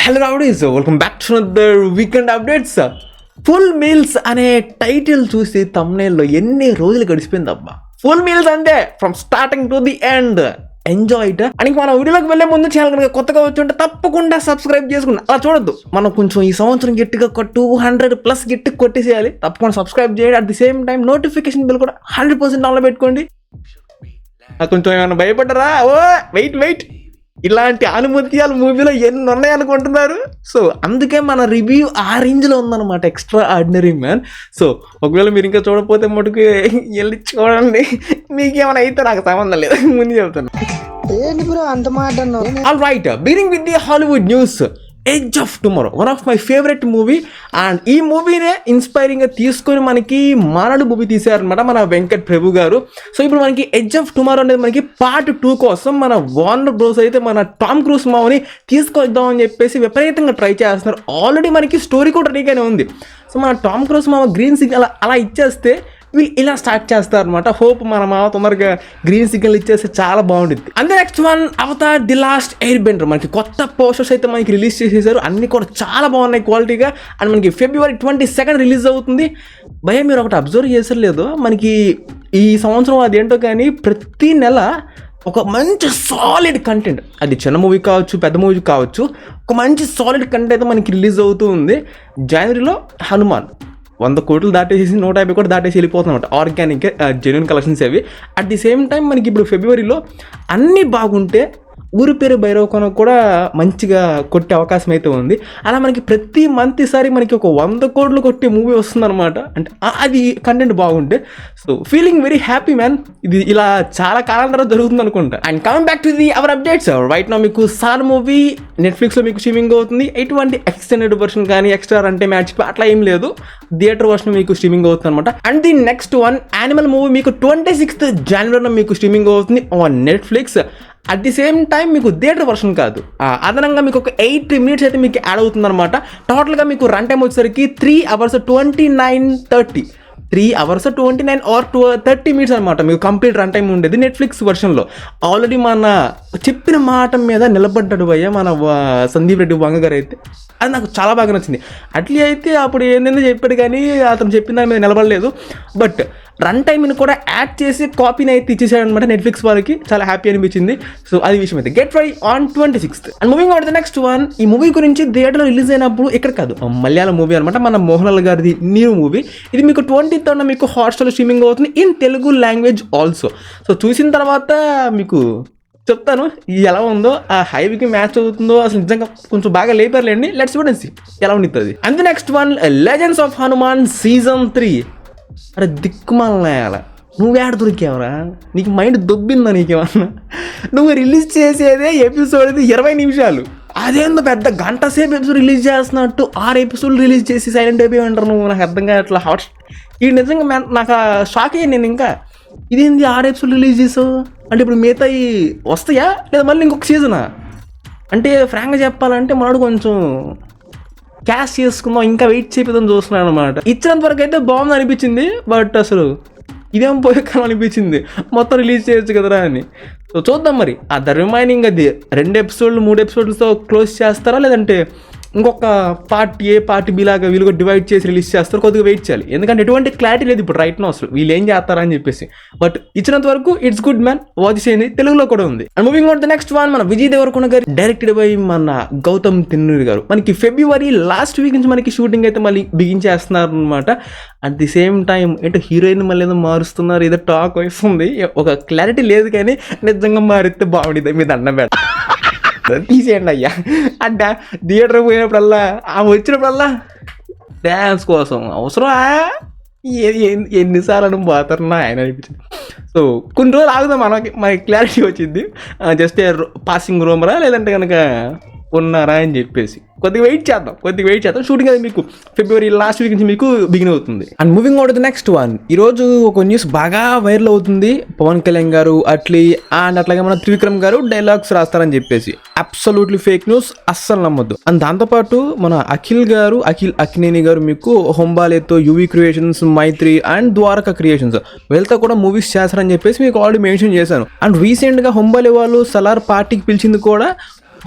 Hello rowdies, welcome back to another weekend updates. Full meals అనే title చూసి thumbnail లో ఎన్ని రోజులు గడిచిపోయిందబ్బా. ఫుల్ మీల్స్ అంటే from starting to the end, enjoy it. అని మన వీడియోలోకి వెళ్ళే ముందు ఛానల్ కనుక కొత్తగా వచ్చి ఉంటే తప్పకుండా సబ్స్క్రైబ్ చేసుకుని అలా చూడొద్దు. మనం కొంచెం ఈ సంవత్సరం గట్టిగా 200+ గట్టి కొట్టేసేయాలి. తప్పకుండా సబ్స్క్రైబ్ చేయండి. At the same time notification bill కూడా 100% ఆన్లో పెట్టుకోండి. కొంచెం ఏమైనా భయపడ్డారా? ఓ వెయిట్, ఇలాంటి అనుమతియాలు మూవీలో ఎన్ని ఉన్నాయనుకుంటున్నారు. సో అందుకే మన రివ్యూ ఆ రేంజ్లో ఉందన్నమాట, ఎక్స్ట్రా ఆర్డినరీ మ్యాన్. సో ఒకవేళ మీరు ఇంకా చూడకపోతే మటుకు వెళ్ళి చూడండి. మీకేమైనా అయితే నాకు సంబంధం లేదు, ముందు చెప్తాను. All right, beginning with the Hollywood news. Edge of tomorrow, one of my favourite movie. And ఈ మూవీనే ఇన్స్పైరింగ్గా తీసుకొని మనకి మానడు మూవీ తీశారనమాట మన వెంకట్ ప్రభు గారు. సో ఇప్పుడు మనకి ఎడ్జ్ ఆఫ్ టుమారో అనేది మనకి పార్ట్ 2 కోసం మన వార్నర్ బ్రోస్ అయితే మన టామ్ క్రూజ్ మావని తీసుకొద్దాం అని చెప్పేసి విపరీతంగా ట్రై చేస్తున్నారు. ఆల్రెడీ మనకి స్టోరీ కూడా రెడీగానే ఉంది. సో మన టామ్ క్రూజ్ మావ గ్రీన్ సిగ్నల్ అలా ఇచ్చేస్తే వీళ్ళు ఇలా స్టార్ట్ చేస్తారు అనమాట. హోప్ మన మావ తొందరగా గ్రీన్ సిగ్నల్ ఇచ్చేస్తే చాలా బాగుంటుంది. అంతే next one, Avatar the last air Bender. మనకి కొత్త పోస్టర్స్ అయితే మనకి రిలీజ్ చేసేసారు. అన్ని కూడా చాలా బాగున్నాయి క్వాలిటీగా. అండ్ మనకి February 22 రిలీజ్ అవుతుంది. భయ మీరు ఒకటి అబ్జర్వ్ చేసారు లేదు, మనకి ఈ సంవత్సరం అదేంటో కానీ ప్రతి నెల ఒక మంచి సాలిడ్ కంటెంట్, అది చిన్న మూవీ కావచ్చు పెద్ద మూవీ కావచ్చు, ఒక మంచి సాలిడ్ కంటెంట్ అయితే మనకి రిలీజ్ అవుతూ ఉంది. జనవరిలో హనుమాన్ 100 కోట్లు దాటేసి 150 కోట్లు దాటేసి వెళ్ళిపోతున్నమాట. ఆర్గానిక్ జెన్యూన్ కలెక్షన్స్ అవి. అట్ ది సేమ్ టైం మనకి ఇప్పుడు ఫిబ్రవరిలో అన్నీ బాగుంటే ఊరి పేరు భైరవకొన కూడా మంచిగా కొట్టే అవకాశం అయితే ఉంది. అలా మనకి ప్రతి మంత్ ఈసారి మనకి ఒక 100 కోట్లు కొట్టే మూవీ వస్తుందన్నమాట. అంటే అది కంటెంట్ బాగుంటే. So feeling very happy man. ఇది ఇలా చాలా కాలం తర్వాత జరుగుతుంది అనుకుంటా. And coming back to the our updates, right now మీకు సార్ మూవీ నెట్ఫ్లిక్స్లో మీకు స్ట్రీమింగ్ అవుతుంది. ఎటువంటి ఎక్స్టెండెడ్ వర్షన్ కానీ ఎక్స్ట్రా అంటే మ్యాచ్ అట్లా ఏం లేదు, థియేటర్ వర్షన్ మీకు స్ట్రీమింగ్ అవుతుంది అనమాట. And the next one, animal movie మీకు 26th జనవరిలో మీకు స్ట్రీమింగ్ అవుతుంది on Netflix. At the same time మీకు థియేటర్ వర్షన్ కాదు, అదనంగా మీకు ఒక 8 minutes అయితే మీకు యాడ్ అవుతుంది అనమాట. టోటల్గా మీకు రన్ టైం వచ్చేసరికి 3 hours 29:30, 3 hours 29 or 30 minutes అనమాట మీకు కంప్లీట్ రన్ టైం ఉండేది నెట్ఫ్లిక్స్ వర్షన్లో. ఆల్రెడీ మన చెప్పిన మాట మీద నిలబడ్డాడు భయ్య మన సందీప్ రెడ్డి వంగ గారు అయితే. అది నాకు చాలా బాగా నచ్చింది. అట్లీ అయితే అప్పుడు ఏంటంటే చెప్పాడు కానీ అతను చెప్పిన దాని మీద నిలబడలేదు. బట్ రన్ టైంని కూడా యాడ్ చేసి కాపీని అయితే ఇచ్చేసాడు అనమాట నెట్ఫ్లిక్స్ వాళ్ళకి. చాలా హ్యాపీ అనిపించింది. సో అది విషయం అయితే. Get ready on 26th. And moving on to the next one, ఈ మూవీ గురించి థియేటర్లో రిలీజ్ అయినప్పుడు ఇక్కడ కాదు, మలయాళం మూవీ అనమాట, మన మోహన్లాల్ గారిది న్యూ మూవీ. ఇది మీకు 20th మీకు హాట్స్టార్లో స్ట్రీమింగ్ అవుతుంది in Telugu language also. So చూసిన తర్వాత మీకు చెప్తాను ఎలా ఉందో, ఆ హైవ్కి మ్యాచ్ అవుతుందో, అసలు నిజంగా కొంచెం బాగా లేపారులేండి. లెట్స్ చూడండి ఎలా ఉంటుంది. And next one, legends of Hanuman season 3. అరే దిక్కుమాల, నువ్వేడ దొరికావరా? నీకు మైండ్ దొబ్బిందా నీకేమన్నా? నువ్వు రిలీజ్ చేసేదే ఎపిసోడ్ 20 నిమిషాలు, అదేందో పెద్ద గంట సేపు ఎపిసోడ్ రిలీజ్ చేస్తున్నట్టు 6 ఎపిసోడ్లు రిలీజ్ చేసి సైలెంట్ అయిపోయి అంటారు నువ్వు. నాకు అర్థం కాదు అట్లా హాట్. ఇది నిజంగా నాకు షాక్ అయ్యాను నేను. ఇంకా ఇదేంది 6 ఎపిసోడ్ రిలీజ్ చేసావు అంటే ఇప్పుడు మిగతా వస్తాయా లేదా మళ్ళీ ఇంకొక సీజనా? అంటే ఫ్రాంక్గా చెప్పాలంటే మనోడు కొంచెం క్యాష్ చేసుకుందాం ఇంకా వెయిట్ చేపిద్దాం చూస్తున్నాను అనమాట. ఇచ్చినంత వరకు అయితే బాగుంది అనిపించింది. బట్ అసలు ఇదేం పోయే కాలం అనిపించింది, మొత్తం రిలీజ్ చేయొచ్చు కదరా అని. సో చూద్దాం మరి ఆ ద రిమైనింగ్ అది 2 episodes 3 episodes క్లోజ్ చేస్తారా లేదంటే ఇంకొక పార్ట్ ఏ పార్ట్ బి లాగా వీళ్ళు డివైడ్ చేసి రిలీజ్ చేస్తారు. కొద్దిగా వెయిట్ చేయాలి, ఎందుకంటే ఎటువంటి క్లారిటీ లేదు ఇప్పుడు రైట్ నో అసలు వీళ్ళు ఏం చేస్తారా అని చెప్పేసి. బట్ ఇచ్చినంత వరకు ఇట్స్ గుడ్ మ్యాన్, వాచ్ చేయండి, తెలుగులో కూడా ఉంది. And moving on the next one, మన విజయ్ దేవరకొండ గారు డైరెక్టెడ్ బై మన గౌతమ్ తిన్నూరి గారు. మనకి February లాస్ట్ వీక్ నుంచి మనకి షూటింగ్ అయితే మళ్ళీ బిగించేస్తున్నారు అనమాట. అట్ ది సేమ్ టైం ఏంటో హీరోయిన్ మళ్ళీ ఏదో మారుస్తున్నారు, ఏదో టాక్ వస్తుంది, ఒక క్లారిటీ లేదు కానీ నిజంగా మారితే బాగుండేది. మీద అన్నబెట్ట తీసేయండి అయ్యా. అంటే థియేటర్ పోయినప్పుడల్లా ఆమె వచ్చినప్పుడల్లా డ్యాన్స్ కోసం అవసరం ఎన్నిసార్లు పోతారన్నా ఆయన అనిపించింది. సో కొన్ని రోజులు ఆగుదాం, మనకి క్లారిటీ వచ్చింది. జస్ట్ పాసింగ్ రూమరా లేదంటే కనుక ఉన్నారా అని చెప్పేసి కొద్దిగా వెయిట్ చేద్దాం. షూటింగ్ అది మీకు February లాస్ట్ వీక్ నుంచి మీకు బిగిన్ అవుతుంది. And moving on to the next one, ఈరోజు ఒక న్యూస్ బాగా వైరల్ అవుతుంది. పవన్ కళ్యాణ్ గారు అట్లీ అండ్ అట్లాగే మన త్రివిక్రమ్ గారు డైలాగ్స్ రాస్తారని చెప్పేసి. అబ్సల్యూట్లీ ఫేక్ న్యూస్, అస్సలు నమ్మొద్దు. అండ్ దాంతోపాటు మన అఖిల్ అక్కినేని గారు మీకు హొంబాలేతో UV creations, Mythri and Dwaraka creations వీళ్ళతో కూడా మూవీస్ చేస్తారని చెప్పేసి మీకు ఆల్రెడీ మెన్షన్ చేశాను. అండ్ రీసెంట్గా హొంబాలే వాళ్ళు సలార్ పార్టీకి పిలిచింది కూడా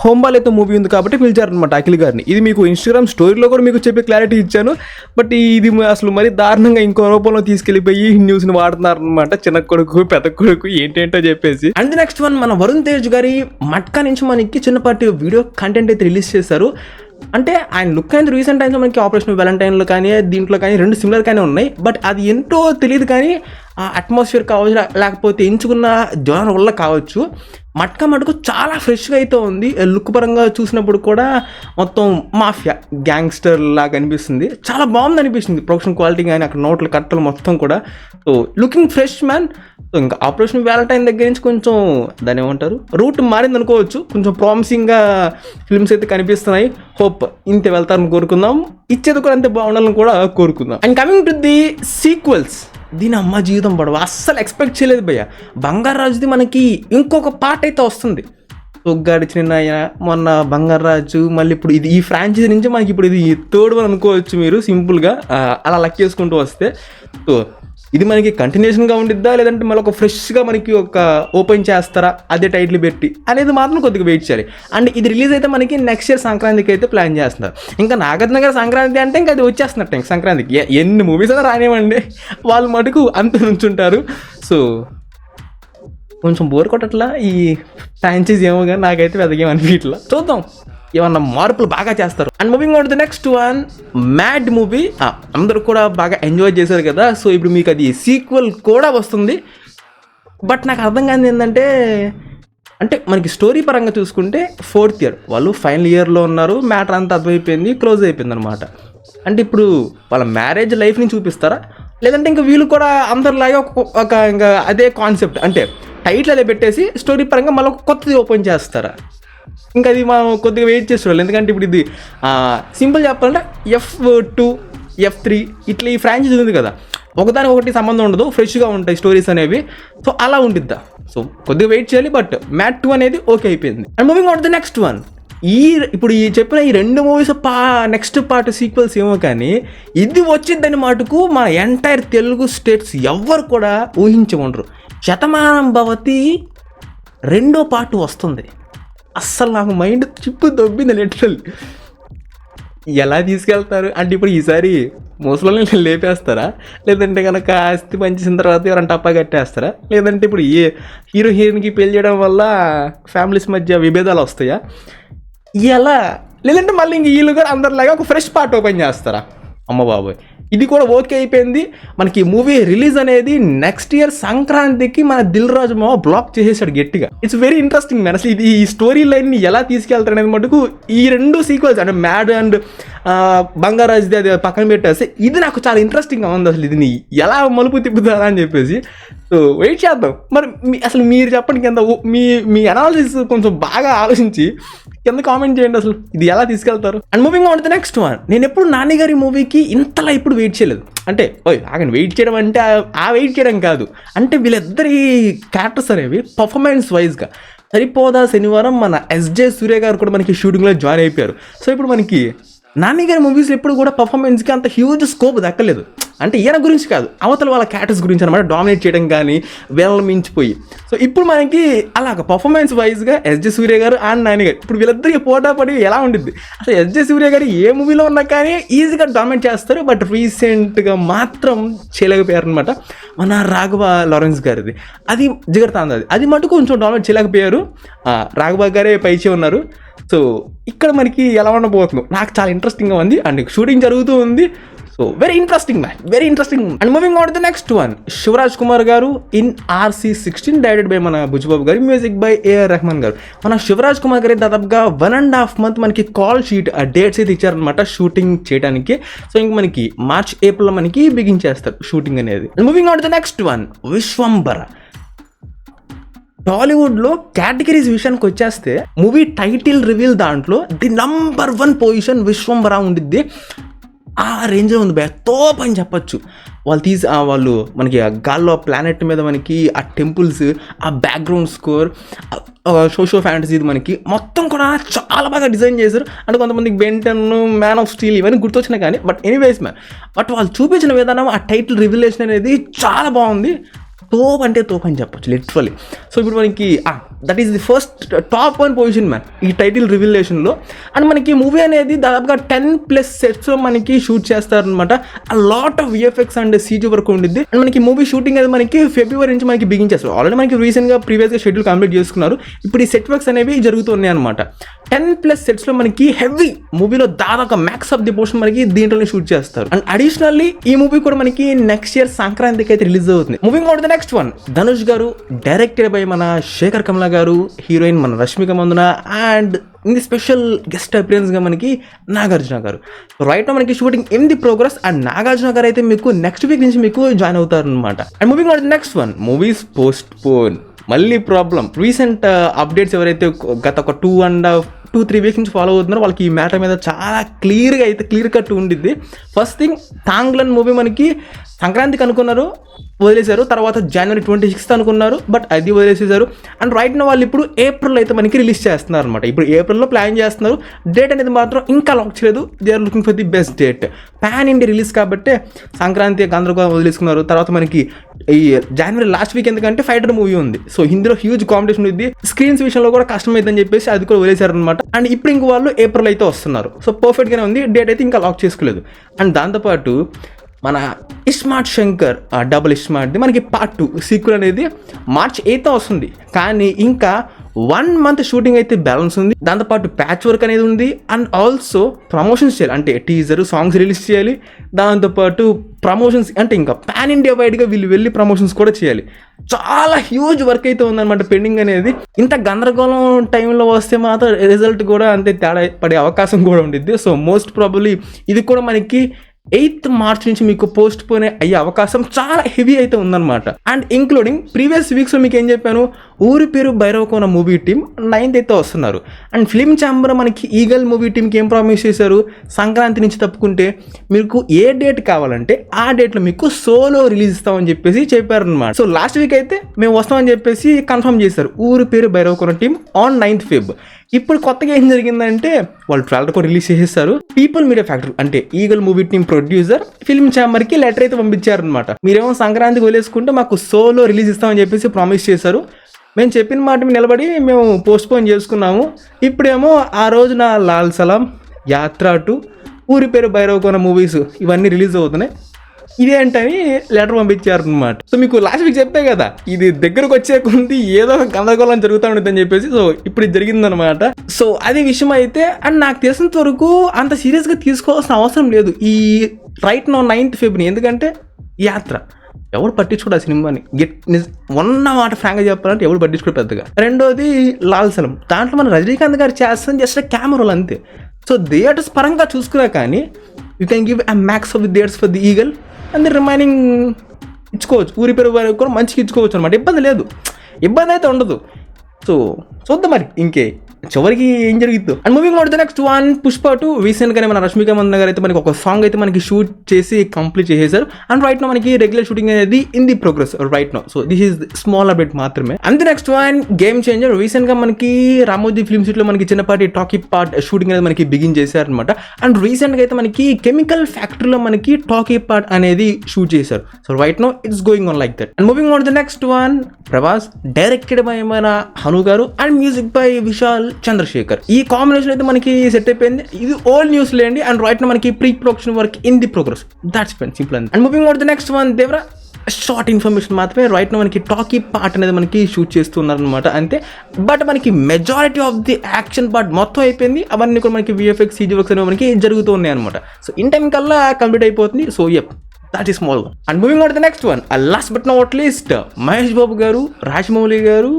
హోంబాలేతో మూవీ ఉంది కాబట్టి పిలిచారనమాట అఖిల్ గారిని. ఇది మీకు ఇన్స్టాగ్రామ్ స్టోరీలో కూడా మీకు చెప్పి క్లారిటీ ఇచ్చాను. బట్ ఇది అసలు మరి దారుణంగా ఇంకో రూపంలో తీసుకెళ్ళిపోయి న్యూస్ని వాడుతున్నారనమాట. చిన్న కొడుకు పెద్ద కొడుకు ఏంటేంటో చెప్పేసి. అండ్ నెక్స్ట్ వన్ మన వరుణ్ తేజ్ గారి మట్కా నుంచి మనకి చిన్నపాటి వీడియో కంటెంట్ అయితే రిలీజ్ చేశారు. అంటే ఆయన లుక్ అనేది రీసెంట్ టైమ్స్లో మనకి ఆపరేషన్ వ్యాలంటైన్లో కానీ దీంట్లో కానీ రెండు సిమిలర్ కానీ ఉన్నాయి. బట్ అది ఏంటో తెలియదు కానీ ఆ అట్మాస్ఫియర్ కావచ్చు లేకపోతే ఎంచుకున్న జోనర్ వల్ల కావచ్చు మట్కా మటుకు చాలా ఫ్రెష్గా అయితే ఉంది. లుక్ పరంగా చూసినప్పుడు కూడా మొత్తం మాఫియా గ్యాంగ్స్టర్ లాగా అనిపిస్తుంది. చాలా బాగుంది అనిపిస్తుంది ప్రొడక్షన్ క్వాలిటీ కానీ అక్కడ నోట్ల కట్టలు మొత్తం కూడా. So looking fresh man. So ఇంకా ఆపరేషన్ వ్యాలంటైన్ దగ్గర నుంచి కొంచెం దాని ఏమంటారు రూట్ మారింది అనుకోవచ్చు. కొంచెం ప్రామిసింగ్గా ఫిల్మ్స్ అయితే కనిపిస్తున్నాయి. హోప్ ఇంత వెళ్తారని కోరుకుందాం. ఇచ్చేది కూడా అంతే బాగుండాలని కూడా కోరుకుందాం. And coming to the sequels, దీని అమ్మ జీవితం పడవ అస్సలు ఎక్స్పెక్ట్ చేయలేదు భయ్య. బంగారాజుది మనకి ఇంకొక పార్ట్ అయితే వస్తుంది. ఒగ్గాడి చిన్నయ్య, మొన్న బంగారాజు, మళ్ళీ ఇప్పుడు ఇది ఈ ఫ్రాంచైజీ నుంచి మనకి ఇప్పుడు ఇది థర్డ్ వన్ అనుకోవచ్చు మీరు సింపుల్గా అలా లక్ చేసుకుంటూ వస్తే. సో ఇది మనకి కంటిన్యూషన్గా ఉండిద్దా లేదంటే మళ్ళీ ఒక ఫ్రెష్గా మనకి ఒక ఓపెన్ చేస్తారా అదే టైటిల్ పెట్టి అనేది మాత్రం కొద్దిగా వెయిట్ చేయాలి. అండ్ ఇది రిలీజ్ అయితే మనకి నెక్స్ట్ ఇయర్ సంక్రాంతికి అయితే ప్లాన్ చేస్తున్నారు. ఇంకా నాగార్జున గారు సంక్రాంతి అంటే ఇంకా అది వచ్చేస్తున్నట్టు ఇంక సంక్రాంతికి ఎన్ని మూవీస్ అయినా రానివ్వండి వాళ్ళు మటుకు అంత నుంచుంటారు. సో కొంచెం బోర్ కొట్టట్లా ఈ ఫ్రాంచైజీ ఏమో కానీ నాకైతే వెదగేమనిపించట్లా. చూద్దాం ఏమన్నా మార్పులు బాగా చేస్తారు. And moving on to the next one, mad movie అందరూ కూడా బాగా ఎంజాయ్ చేశారు కదా. సో ఇప్పుడు మీకు అది సీక్వెల్ కూడా వస్తుంది. బట్ నాకు అర్థం కాదు ఏంటంటే అంటే మనకి స్టోరీ పరంగా చూసుకుంటే 4th ఇయర్ వాళ్ళు ఫైనల్ ఇయర్లో ఉన్నారు. మ్యాటర్ అంతా అర్థమైపోయింది, క్లోజ్ అయిపోయింది అనమాట. అంటే ఇప్పుడు వాళ్ళ మ్యారేజ్ లైఫ్ని చూపిస్తారా లేదంటే ఇంకా వీళ్ళు కూడా అందరిలాగే ఒక ఇంకా అదే కాన్సెప్ట్ అంటే టైటిల్ అదే పెట్టేసి స్టోరీ పరంగా మళ్ళీ ఒక కొత్తది ఓపెన్ చేస్తారా? ఇంకా అది మనం కొద్దిగా వెయిట్ చేసేవాళ్ళు. ఎందుకంటే ఇప్పుడు ఇది సింపుల్ చెప్పాలంటే F2 F3 ఇట్లా ఈ ఫ్రాంచైజీ ఉంది కదా, ఒకదానికి ఒకటి సంబంధం ఉండదు, ఫ్రెష్గా ఉంటాయి స్టోరీస్ అనేవి. సో అలా ఉండిద్దా? సో కొద్దిగా వెయిట్ చేయాలి. బట్ మ్యాట్ 2 అనేది ఓకే అయిపోయింది. And moving on to the next one, ఇప్పుడు ఈ చెప్పిన ఈ 2 మూవీస్ నెక్స్ట్ పార్ట్ సీక్వెల్స్ ఏమో కానీ ఇది వచ్చిద్దని మటుకు మన ఎంటైర్ తెలుగు స్టేట్స్ ఎవ్వరు కూడా ఊహించకుండరు. శతమానం భవతి 2వ పార్ట్ వస్తుంది. అస్సలు నాకు మైండ్ చిప్పు దొబ్బింది లిటరల్. ఎలా తీసుకెళ్తారు అంటే ఇప్పుడు ఈసారి ముసలోళ్ళని లేపేస్తారా లేదంటే కనుక ఆస్తి పంచేసిన తర్వాత ఎవరైనా టప్పా కట్టేస్తారా లేదంటే ఇప్పుడు ఏ హీరో హీరోయిన్కి పెళ్లి చేయడం వల్ల ఫ్యామిలీస్ మధ్య విభేదాలు వస్తాయా ఎలా లేదంటే మళ్ళీ ఇంక వీళ్ళు కూడా అందరిలాగా ఒక ఫ్రెష్ పార్ట్ ఓపెన్ చేస్తారా? అమ్మ బాబోయ్, ఇది కూడా ఓకే అయిపోయింది. మనకి మూవీ రిలీజ్ అనేది నెక్స్ట్ ఇయర్ సంక్రాంతికి మన దిల్ రాజు మావ బ్లాక్ చేసేసాడు గట్టిగా. It's very interesting man. అసలు ఇది ఈ స్టోరీ లైన్ని ఎలా తీసుకెళ్తారు అనేది మటుకు ఈ 2 సీక్వెల్స్ అంటే మ్యాడ్ అండ్ బంగారాజ్ది అది పక్కన పెట్టేస్తే ఇది నాకు చాలా ఇంట్రెస్టింగ్గా ఉంది. అసలు ఇది ఎలా మలుపు తిప్పుతారా అని చెప్పేసి. సో వెయిట్ చేద్దాం. మరి అసలు మీరు చెప్పండి కింద మీ అనాలిసిస్ కొంచెం బాగా ఆలోచించి కింద కామెంట్ చేయండి అసలు ఇది ఎలా తీసుకెళ్తారు. And moving on to next one, నేను ఎప్పుడు నాని గారి మూవీకి ఇంతలా ఇప్పుడు వెయిట్ చేయలేదు. అంటే ఆగండి, వెయిట్ చేయడం అంటే ఆ వెయిట్ చేయడం కాదు, అంటే వీళ్ళిద్దరి క్యారెక్టర్స్ అనేవి పర్ఫార్మెన్స్ వైజ్గా సరిపోదా. శనివారం మన SJ సూర్య గారు కూడా మనకి షూటింగ్లో జాయిన్ అయిపోయారు. సో ఇప్పుడు మనకి నాని గారి మూవీస్లో ఎప్పుడు కూడా పర్ఫార్మెన్స్కి అంత హ్యూజ్ స్కోప్ దక్కలేదు. అంటే ఈయన గురించి కాదు, అవతల వాళ్ళ క్యారెక్టర్స్ గురించి అనమాట, డామినేట్ చేయడం కానీ వీళ్ళని మించిపోయి. సో ఇప్పుడు మనకి అలాగ పర్ఫార్మెన్స్ వైజ్గా SJ సూర్య గారు అండ్ నాని గారు ఇప్పుడు వీళ్ళిద్దరికి పోటాపడి ఎలా ఉండిద్ది. అసలు SJ సూర్య గారు ఏ మూవీలో ఉన్నా కానీ ఈజీగా డామినేట్ చేస్తారు. బట్ రీసెంట్గా మాత్రం చేయలేకపోయారు అనమాట. మన రాఘవ లారెన్స్ గారిది అది జిగర్తాంది, అది మటుకు కొంచెం డామినేట్ చేయలేకపోయారు. రాఘవ గారే పైచే ఉన్నారు. సో ఇక్కడ మనకి ఎలా ఉండబోతుందో నాకు చాలా ఇంట్రెస్టింగ్గా ఉంది. అండ్ షూటింగ్ జరుగుతూ ఉంది. So very interesting man, very interesting. And moving on to the next one, Shivaraj Kumar గారు ఇన్ RC16 డైరెక్టెడ్ బై మన బుజ్జిబాబు గారు, మ్యూజిక్ బై AR రెహమాన్ గారు. మన శివరాజ్ కుమార్ గారి దాదాపుగా 1.5 month మనకి కాల్ షీట్ డేట్స్ అయితే ఇచ్చారనమాట షూటింగ్ చేయడానికి. సో ఇంక మనకి March April మనకి బిగించేస్తారు షూటింగ్ అనేది. And moving on to the next one, Vishwambhara. టాలీవుడ్లో కేటగిరీస్ విషయానికి వచ్చేస్తే మూవీ టైటిల్ రివీల్ దాంట్లో ది నంబర్ 1 పొజిషన్ విశ్వంబర ఉండిద్ది. ఆ రేంజ్లో ఉంది భయ, తోప్ అని చెప్పచ్చు. వాళ్ళు మనకి గాల్లో ప్లానెట్ మీద మనకి ఆ టెంపుల్స్, ఆ బ్యాక్గ్రౌండ్ స్కోర్, సోషో ఫ్యాంటసీ మనకి మొత్తం కూడా చాలా బాగా డిజైన్ చేశారు. అంటే కొంతమందికి బెంటన్, మ్యాన్ ఆఫ్ స్టీల్ ఇవన్నీ గుర్తొచ్చినాయి కానీ బట్ ఎనీవేస్ మ్యాన్, బట్ వాళ్ళు చూపించిన విధానం, ఆ టైటిల్ రివీలేషన్ అనేది చాలా బాగుంది. తోప్ అంటే తోప్ అని చెప్పొచ్చు లిటరలీ. సో ఇప్పుడు మనకి that is the first top 1 position man ఈ టైటిల్ రివిలేషన్లో. అండ్ మనకి మూవీ అనేది దాదాపుగా 10+ సెట్స్లో మనకి షూట్ చేస్తారనమాట. ఆ lot of VFX and CG work ఉండిద్ది. అండ్ మనకి మూవీ షూటింగ్ అనేది మనకి ఫిబ్రవరి నుంచి మనకి బిగిన్ చేస్తారు. ఆల్రెడీ మనకి రీసెంట్గా ప్రీవియస్గా షెడ్యూల్ కంప్లీట్ చేసుకున్నారు. ఇప్పుడు ఈ సెట్ వర్క్స్ అనేవి జరుగుతున్నాయి అనమాట. 10+ సెట్స్లో మనకి హెవీ మూవీలో దాదాపు మ్యాక్స్ ఆఫ్ ది పోర్షన్ మనకి దీంట్లోనే షూట్ చేస్తారు. అండ్ అడిషనల్లీ ఈ మూవీ కూడా మనకి నెక్స్ట్ ఇయర్ సంక్రాంతికి అయితే రిలీజ్ అవుతుంది. Moving on to the next one, Dhanush గారు, డైరెక్టెడ్ బై మన శేఖర్ కమలా గారు, హీరోయిన్ మన రష్మిక మందన, అండ్ ఇది స్పెషల్ గెస్ట్ అపియరెన్స్ గా మనకి నాగార్జున గారు. రైట్ నౌ మనకి shooting in the progress. And Nagarjuna గారు అయితే మీకు నెక్స్ట్ వీక్ నుంచి మీకు జాయిన్ అవుతారు అనమాట. And moving on to the next one, movies post phone. మళ్ళీ ప్రాబ్లం. రీసెంట్ అప్డేట్స్ ఎవరైతే గత ఒక 2-3 వీక్స్ నుంచి ఫాలో అవుతున్నారో వాళ్ళకి ఈ మ్యాటర్ మీద చాలా క్లియర్ కట్ ఉండిద్ది. ఫస్ట్ థింగ్, తాంగ్లన్ మూవీ మనకి సంక్రాంతికి అనుకున్నారు, వదిలేశారు. తర్వాత January 26th అనుకున్నారు, బట్ అది వదిలేసేశారు. అండ్ రైట్ నా వాళ్ళు ఇప్పుడు ఏప్రిల్ అయితే మనకి రిలీజ్ చేస్తున్నారు అనమాట. ఇప్పుడు ఏప్రిల్లో ప్లాన్ చేస్తున్నారు. డేట్ అనేది మాత్రం ఇంకా లాక్ చేయలేదు. They are looking for the best date. Pan India release కాబట్టి సంక్రాంతి గందరగోళం వదిలేసుకున్నారు. తర్వాత మనకి ఈ January లాస్ట్ వీక్ ఎందుకంటే ఫైటర్ మూవీ ఉంది. సో హిందీలో హ్యూజ్ కాంపిటీషన్ ఉంది. స్క్రీన్స్ విషయంలో కూడా కష్టం అవుతుందని చెప్పేసి అది కూడా వదిలేశారు అనమాట. అండ్ ఇప్పుడు ఇంక వాళ్ళు ఏప్రిల్ అయితే వస్తున్నారు. సో పర్ఫెక్ట్గానే ఉంది. డేట్ అయితే ఇంకా లాక్ చేసుకోలేదు. అండ్ దాంతోపాటు మన ఇస్మార్ట్ శంకర్ డబుల్ ఇస్మార్ట్ది మనకి పార్ట్ 2 సీక్వెల్ అనేది March 8th వస్తుంది. కానీ ఇంకా 1 month షూటింగ్ అయితే బ్యాలెన్స్ ఉంది. దాంతోపాటు ప్యాచ్ వర్క్ అనేది ఉంది. అండ్ ఆల్సో ప్రమోషన్స్ చేయాలి, అంటే టీజర్ సాంగ్స్ రిలీజ్ చేయాలి. దాంతోపాటు ప్రమోషన్స్ అంటే ఇంకా పాన్ ఇండియా వైడ్గా వీళ్ళు వెళ్ళి ప్రమోషన్స్ కూడా చేయాలి. చాలా హ్యూజ్ వర్క్ అయితే ఉందన్నమాట పెండింగ్ అనేది. ఇంత గందరగోళం టైంలో వస్తే మాత్రం రిజల్ట్ కూడా అంతే తేడా పడే అవకాశం కూడా ఉండిద్ది. సో మోస్ట్ ప్రాబబ్లీ ఇది కూడా మనకి 8th March నుంచి మీకు పోస్ట్ పోన్ అయ్యే అవకాశం చాలా హెవీ అయితే ఉందన్నమాట. అండ్ ఇంక్లూడింగ్ ప్రీవియస్ వీక్స్లో మీకు ఏం చెప్పాను, ఊరి పేరు భైరవకోన మూవీ టీం 9th అయితే వస్తున్నారు. అండ్ ఫిల్మ్ ఛాంబర్ మనకి ఈగల్ మూవీ టీంకి ఏం ప్రామిస్ చేశారు, సంక్రాంతి నుంచి తప్పుకుంటే మీకు ఏ డేట్ కావాలంటే ఆ డేట్లో మీకు సోలో రిలీజ్ ఇస్తామని చెప్పేసి చెప్పారనమాట. సో లాస్ట్ వీక్ అయితే మేము వస్తామని చెప్పేసి కన్ఫర్మ్ చేశారు ఊరి పేరు Bhairavakona team on 9th Feb. ఇప్పుడు కొత్తగా ఏం జరిగిందంటే వాళ్ళు ట్రైలర్ కూడా రిలీజ్ చేసేస్తారు. పీపుల్ మీడియా ఫ్యాక్టరీ అంటే Eagle movie team producer film ఛాంబర్కి లెటర్ అయితే పంపించారనమాట. మీరేమో సంక్రాంతికి వదిలేసుకుంటే మాకు సోలో రిలీజ్ ఇస్తామని చెప్పేసి ప్రామిస్ చేశారు. మేము చెప్పిన మాట మీద నిలబడి మేము పోస్ట్పోన్ చేసుకున్నాము. ఇప్పుడేమో ఆ రోజున లాల్ సలాం, యాత్ర 2, ఊరి పేరు భైరవకోన మూవీస్ ఇవన్నీ రిలీజ్ అవుతున్నాయి. ఇదేంటని లెటర్ పంపించారు అనమాట. సో మీకు లాస్ట్ వీక్ చెప్పే కదా, ఇది దగ్గరకు వచ్చే కొంది ఏదో ఒక గందరగోళం జరుగుతూ ఉంటుంది అని చెప్పేసి. సో ఇప్పుడు ఇది జరిగిందనమాట. సో అది విషయం అయితే. అండ్ నాకు తెలిసినంత వరకు అంత సీరియస్గా తీసుకోవాల్సిన అవసరం లేదు ఈ రైట్ నౌ 9th February. ఎందుకంటే యాత్ర ఎవరు పట్టించుకోడు ఆ సినిమాని. మాట ఫ్రాంక్గా చెప్పాలంటే ఎవరు పట్టించుకోడు పెద్దగా. రెండోది లాల్ సలం, దాంట్లో మన రజనీకాంత్ గారు చేస్తాం జస్ట్ కెమెరాలు అంతే. సో థియేటర్స్ పరంగా చూసుకున్నా కానీ you can give a max of the theatres for the eagle and the remaining ఇచ్చుకోవచ్చు. ఊరి పేరు కూడా మంచిగా ఇచ్చుకోవచ్చు అనమాట. ఇబ్బంది లేదు, ఇబ్బంది అయితే ఉండదు. సో చూద్దాం మరి ఇంకే చివరికి ఏం జరుగుతుందో. And moving on to the next one, Pushpa 2 రీసెంట్గానే మన రష్మిక మందన గారు అయితే మనకి ఒక సాంగ్ అయితే మనకి షూట్ చేసి కంప్లీట్ చేసేసారు. అండ్ రైట్ నో మనకి రెగ్యులర్ షూటింగ్ అనేది in the progress right now. So this is small update మాత్రమే. And the next one, Game Changer. రీసెంట్గా మనకి రామోజీ ఫిల్మ్ సిటీలో మనకి చిన్నపాటి టాకీ పార్ట్ షూటింగ్ అనేది మనకి బిగిన్ చేశారనమాట. అండ్ రీసెంట్గా అయితే మనకి కెమికల్ ఫ్యాక్టరీలో మనకి టాకీ పార్ట్ అనేది షూట్ చేశారు. So right now it's going on like that. And moving on to the next one, Prabhas, directed by మన Hanu garu and music by Vishal Chandrashekhar. ఈ కాంబినేషన్ అయితే మనకి సెట్ అయిపోయింది. ఇది ఓల్డ్ న్యూస్ లేండి. అండ్ రైట్ మనకి pre production work in the progress. That's pen simple. And moving on to the next one, Devara, short information మాత్రమే. Right మనకి టాకీ పార్ట్ అనేది మనకి షూట్ చేస్తున్నారు అనమాట అంతే. బట్ మనకి majority of the action part మొత్తం అయిపోయింది. అవన్నీ కూడా మనకి VFX CG వర్క్స్ అనేవి మనకి జరుగుతూ ఉన్నాయి అనమాట. సో ఇన్ టైం కల్లా కంప్లీట్ అయిపోతుంది. So yup, that is small one. And moving on to the next one, last but not least, Mahesh Babu garu, Rajamouli garu,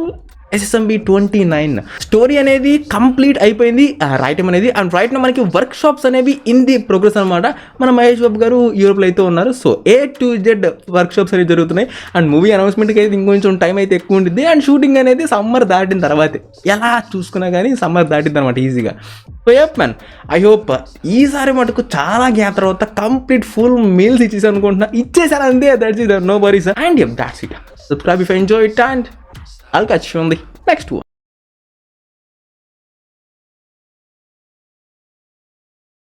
SSMB 29 story అనేది కంప్లీట్ అయిపోయింది రైట్ అనేది. అండ్ రైట్ మనకి వర్క్ షాప్స్ అనేవి ఇన్ ది ప్రోగ్రెస్ అనమాట. మన మహేష్ బాబు గారు యూరోప్లో అయితే ఉన్నారు. So A to Z workshops అనేవి జరుగుతున్నాయి. అండ్ మూవీ అనౌన్స్మెంట్కి అయితే ఇంకొంచెం టైం అయితే ఎక్కువ ఉంటుంది. అండ్ షూటింగ్ అనేది సమ్మర్ దాటిన తర్వాతే, ఎలా చూసుకున్నా కానీ సమ్మర్ దాటింది అనమాట ఈజీగా. So yup man, I hope ఈసారి మటుకు చాలా గ్యాప్ తర్వాత కంప్లీట్ ఫుల్ మీల్స్ ఇచ్చేసి అనుకుంటున్నా. ఇచ్చేసాను అంతే. That's it, no worries. And yup, that's it. Subscribe if you enjoy it and I'll catch you on the next one.